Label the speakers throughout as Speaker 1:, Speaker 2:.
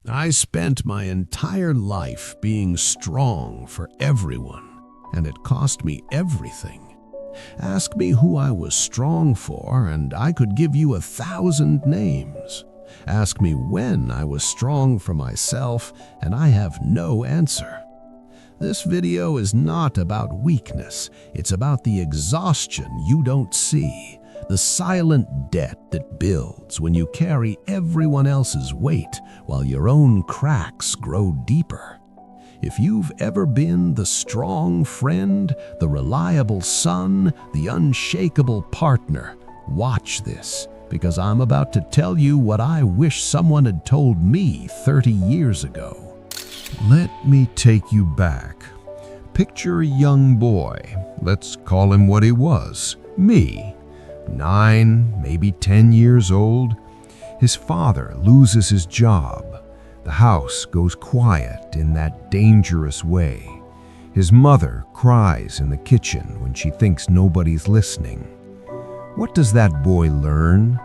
Speaker 1: I spent my entire life being strong for everyone, and it cost me everything. Ask me who I was strong for, and I could give you 1,000 names. Ask me when I was strong for myself, and I have no answer. This video is not about weakness. It's about the exhaustion you don't see, the silent debt that builds when you carry everyone else's weight while your own cracks grow deeper. If you've ever been the strong friend, the reliable son, the unshakable partner, watch this, because I'm about to tell you what I wish someone had told me 30 years ago. Let me take you back. Picture a young boy. Let's call him what he was, me. 9, maybe 10 years old. His father loses his job. The house goes quiet in that dangerous way. His mother cries in the kitchen when she thinks nobody's listening. What does that boy learn?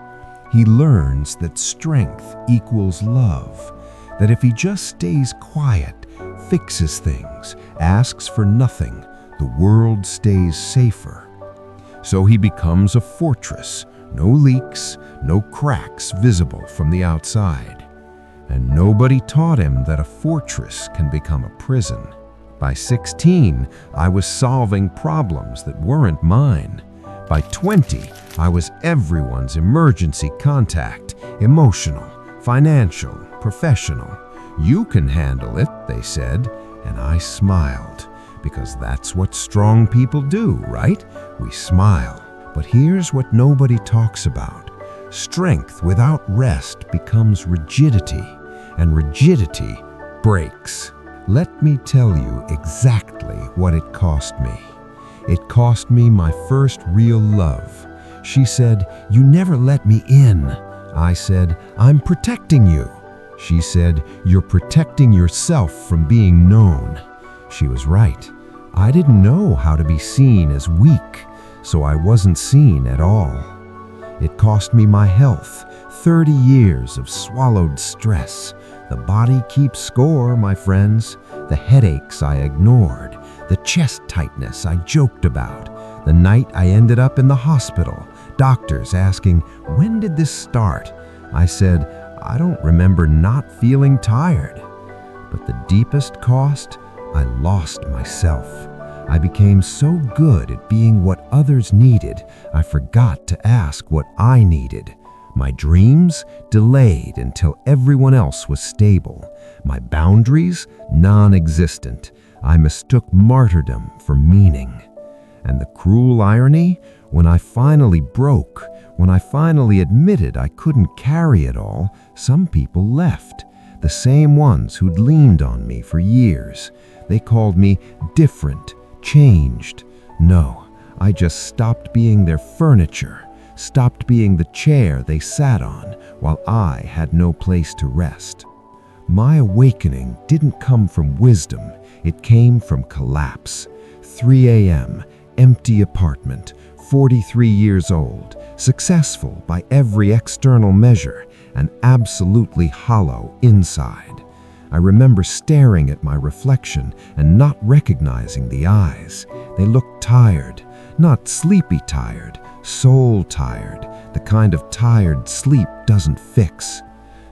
Speaker 1: He learns that strength equals love, that if he just stays quiet, fixes things, asks for nothing, the world stays safer. So he becomes a fortress, no leaks, no cracks visible from the outside. And nobody taught him that a fortress can become a prison. By 16, I was solving problems that weren't mine. By 20, I was everyone's emergency contact, emotional, financial, professional. You can handle it, they said, and I smiled. Because that's what strong people do, right? We smile. But here's what nobody talks about. Strength without rest becomes rigidity, and rigidity breaks. Let me tell you exactly what it cost me. It cost me my first real love. She said, "You never let me in." I said, "I'm protecting you." She said, "You're protecting yourself from being known." She was right. I didn't know how to be seen as weak, so I wasn't seen at all. It cost me my health, 30 years of swallowed stress. The body keeps score, my friends. The headaches I ignored, the chest tightness I joked about, the night I ended up in the hospital, doctors asking, "When did this start?" I said, "I don't remember not feeling tired." But the deepest cost, I lost myself. I became so good at being what others needed, I forgot to ask what I needed. My dreams delayed until everyone else was stable. My boundaries non-existent. I mistook martyrdom for meaning. And the cruel irony, when I finally broke, when I finally admitted I couldn't carry it all, some people left. The same ones who'd leaned on me for years. They called me different, changed. No, I just stopped being their furniture, stopped being the chair they sat on while I had no place to rest. My awakening didn't come from wisdom, it came from collapse. 3 a.m., empty apartment, 43 years old, successful by every external measure, and absolutely hollow inside. I remember staring at my reflection and not recognizing the eyes. They looked tired, not sleepy tired, soul tired, the kind of tired sleep doesn't fix.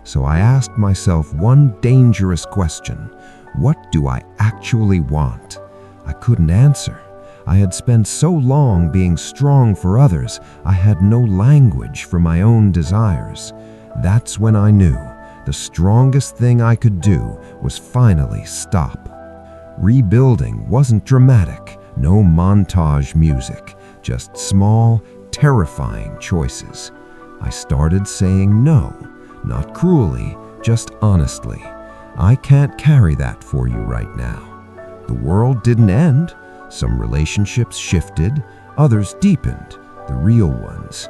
Speaker 1: So I asked myself one dangerous question: what do I actually want? I couldn't answer. I had spent so long being strong for others, I had no language for my own desires. That's when I knew the strongest thing I could do was finally stop. Rebuilding wasn't dramatic, no montage music, just small, terrifying choices. I started saying no, not cruelly, just honestly. I can't carry that for you right now. The world didn't end. Some relationships shifted, others deepened, the real ones.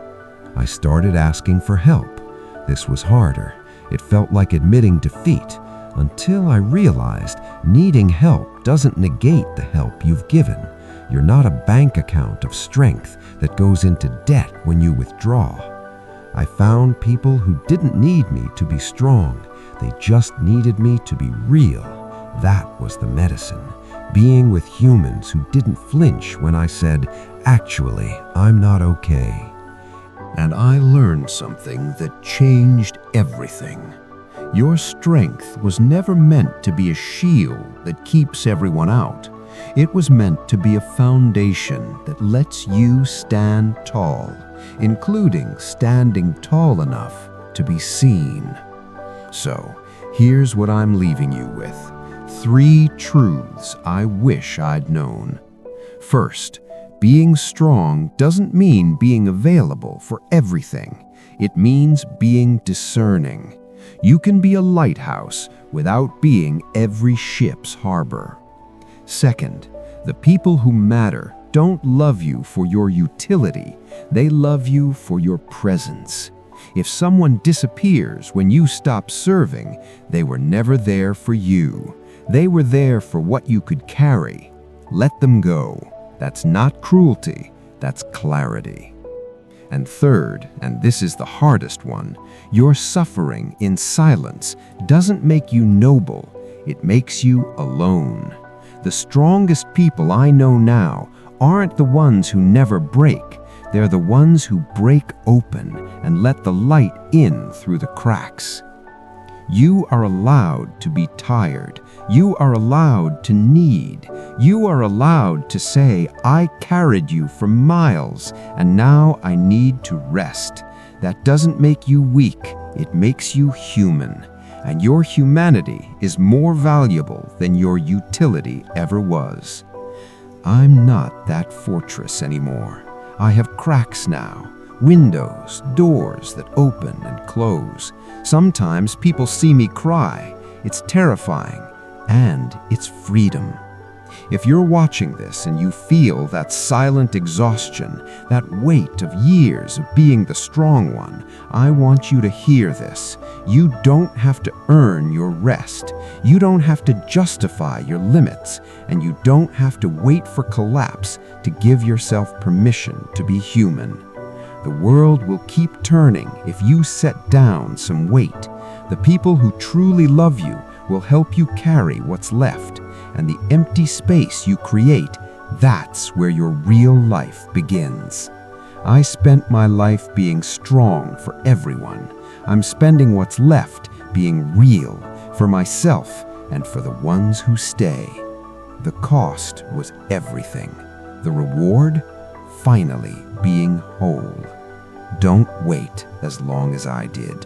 Speaker 1: I started asking for help. This was harder. It felt like admitting defeat, until I realized needing help doesn't negate the help you've given. You're not a bank account of strength that goes into debt when you withdraw. I found people who didn't need me to be strong.
Speaker 2: They just needed me to be real. That was the medicine. Being with humans who didn't flinch when I said, "Actually, I'm not okay."
Speaker 1: And I learned something that changed everything. Your strength was never meant to be a shield that keeps everyone out. It was meant to be a foundation that lets you stand tall, including standing tall enough to be seen. So, here's what I'm leaving you with. 3 truths I wish I'd known. First, being strong doesn't mean being available for everything. It means being discerning. You can be a lighthouse without being every ship's harbor. Second, the people who matter don't love you for your utility. They love you for your presence. If someone disappears when you stop serving, they were never there for you. They were there for what you could carry. Let them go. That's not cruelty, that's clarity. And third, and this is the hardest one, your suffering in silence doesn't make you noble, it makes you alone. The strongest people I know now aren't the ones who never break. They're the ones who break open and let the light in through the cracks. You are allowed to be tired. You are allowed to need. You are allowed to say, "I carried you for miles, and now I need to rest." That doesn't make you weak. It makes you human. And your humanity is more valuable than your utility ever was. I'm not that fortress anymore. I have cracks now. Windows, doors that open and close. Sometimes people see me cry. It's terrifying, and it's freedom. If you're watching this and you feel that silent exhaustion, that weight of years of being the strong one, I want you to hear this. You don't have to earn your rest. You don't have to justify your limits, and you don't have to wait for collapse to give yourself permission to be human. The world will keep turning if you set down some weight. The people who truly love you will help you carry what's left, and the empty space you create, that's where your real life begins. I spent my life being strong for everyone. I'm spending what's left being real for myself and for the ones who stay. The cost was everything. The reward? Finally being whole. Don't wait as long as I did.